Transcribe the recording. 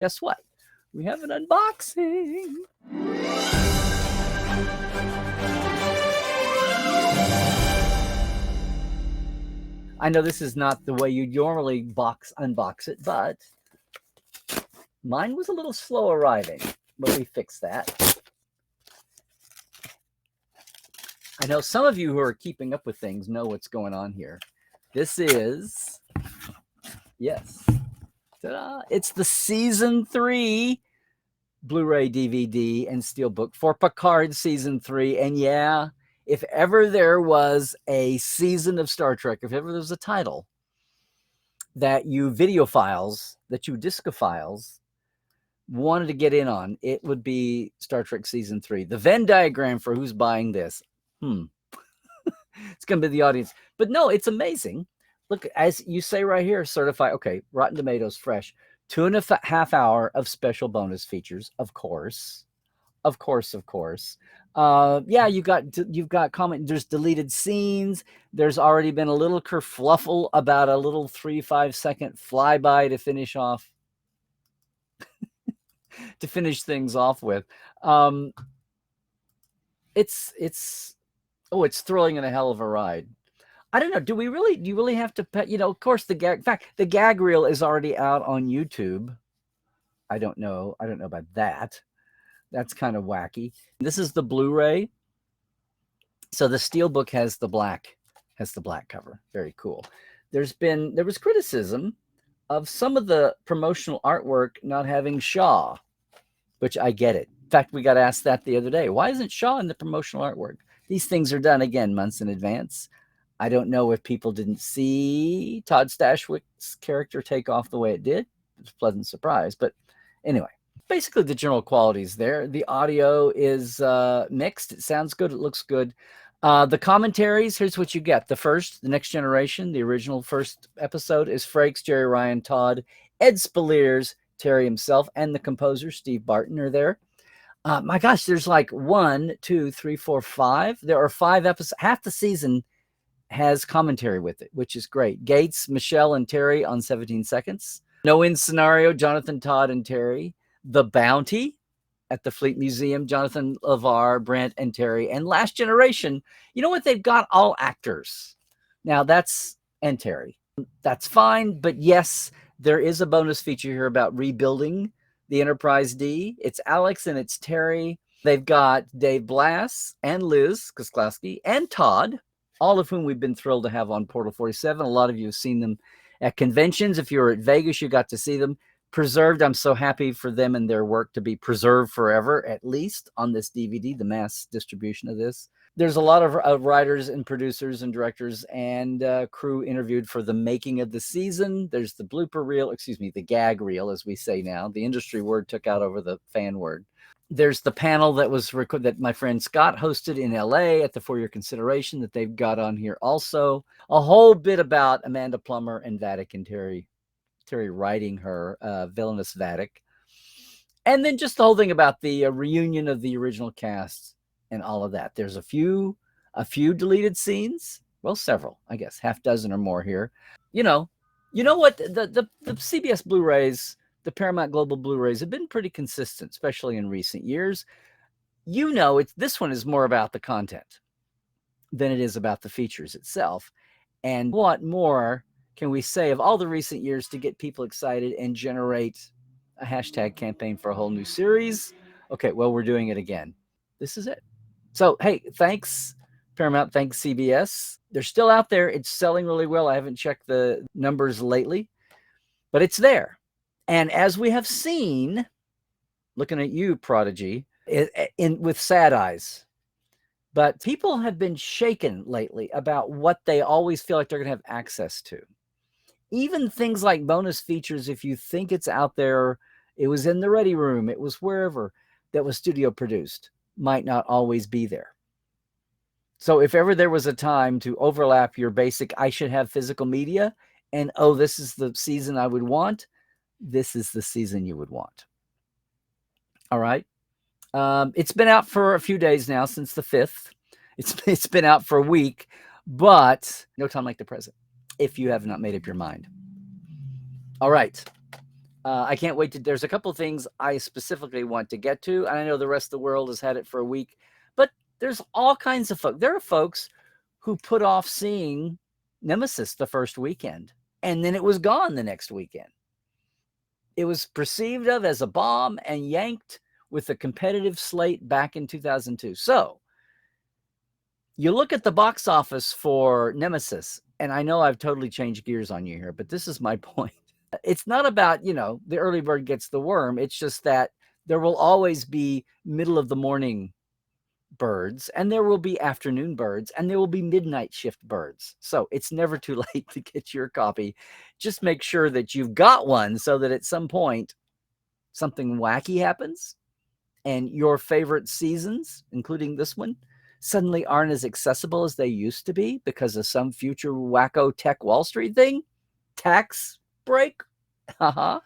guess what? We have an unboxing. I know this is not the way you normally unbox it, but mine was a little slow arriving, but we fixed that. I know some of you who are keeping up with things know what's going on here. This is, yes, ta-da, it's the Season 3 Blu-ray DVD and Steelbook for Picard Season 3. And yeah, if ever there was a season of Star Trek, if ever there was a title that you videophiles, that you discophiles wanted to get in on, it would be Star Trek Season 3. The Venn diagram for who's buying this. It's going to be the audience. But no, it's amazing. Look, as you say right here, certified, okay, Rotten Tomatoes fresh. 2.5 hours of special bonus features, of course. Yeah, you've got comment. There's deleted scenes. There's already been a little kerfluffle about a little 3-5 second flyby to finish off, to finish things off with. It's thrilling and a hell of a ride. I don't know. Do you really have to pet? Of course, the gag reel is already out on YouTube. I don't know about that. That's kind of wacky. This is the Blu-ray. So the Steelbook has the black cover. Very cool. There was criticism of some of the promotional artwork not having Shaw, which I get it. In fact, we got asked that the other day. Why isn't Shaw in the promotional artwork? These things are done, again, months in advance. I don't know if people didn't see Todd Stashwick's character take off the way it did. It was a pleasant surprise. But anyway, basically the general qualities there. The audio is mixed. It sounds good. It looks good. The commentaries, here's what you get. The Next Generation, the original first episode is Frakes, Jerry Ryan, Todd, Ed Spaliers, Terry himself, and the composer, Steve Barton, are there. My gosh, there's like 1, 2, 3, 4, 5. There are 5 episodes. Half the season has commentary with it, which is great. Gates, Michelle, and Terry on 17 Seconds. No Win Scenario, Jonathan, Todd, and Terry. The Bounty at the Fleet Museum, Jonathan, LeVar, Brent, and Terry. And Last Generation, you know what? They've got all actors. Now, and Terry. That's fine, but yes, there is a bonus feature here about rebuilding the Enterprise D. It's Alex and it's Terry. They've got Dave Blass and Liz Koslowski and Todd, all of whom we've been thrilled to have on Portal 47. A lot of you have seen them at conventions. If you were at Vegas, you got to see them. Preserved, I'm so happy for them and their work to be preserved forever, at least on this DVD, the mass distribution of this. There's a lot of writers and producers and directors and crew interviewed for the making of the season. There's the blooper reel, the gag reel, as we say now. The industry word took out over the fan word. There's the panel that my friend Scott hosted in LA at the For Your Consideration that they've got on here also. A whole bit about Amanda Plummer and Vadic and Terry writing her villainous Vadic. And then just the whole thing about the reunion of the original cast and all of that. There's a few deleted scenes. Well, several, I guess, half dozen or more here. You know what? The CBS Blu-rays, the Paramount Global Blu-rays have been pretty consistent, especially in recent years. This one is more about the content than it is about the features itself. And what more can we say of all the recent years to get people excited and generate a hashtag campaign for a whole new series? Okay, well, we're doing it again. This is it. So, hey, thanks, Paramount. Thanks, CBS. They're still out there. It's selling really well. I haven't checked the numbers lately, but it's there. And as we have seen, looking at you, Prodigy, with sad eyes, but people have been shaken lately about what they always feel like they're going to have access to. Even things like bonus features, if you think it's out there, it was in the ready room, it was wherever, that was studio produced, might not always be there. So if ever there was a time to overlap your basic, I should have physical media, and this is the season I would want, this is the season you would want. All right. It's been out for a few days now, since the 5th. It's been out for a week, but no time like the present, if you have not made up your mind. All right. I can't wait to. There's a couple things I specifically want to get to, and I know the rest of the world has had it for a week, but there's all kinds of folks. There are folks who put off seeing Nemesis the first weekend, and then it was gone the next weekend. It was perceived of as a bomb and yanked with a competitive slate back in 2002. So you look at the box office for Nemesis, and I know I've totally changed gears on you here, but this is my point. It's not about, the early bird gets the worm. It's just that there will always be middle of the morning birds, and there will be afternoon birds, and there will be midnight shift birds. So it's never too late to get your copy. Just make sure that you've got one so that at some point something wacky happens and your favorite seasons, including this one, suddenly aren't as accessible as they used to be because of some future wacko tech Wall Street thing. Tax break. Haha.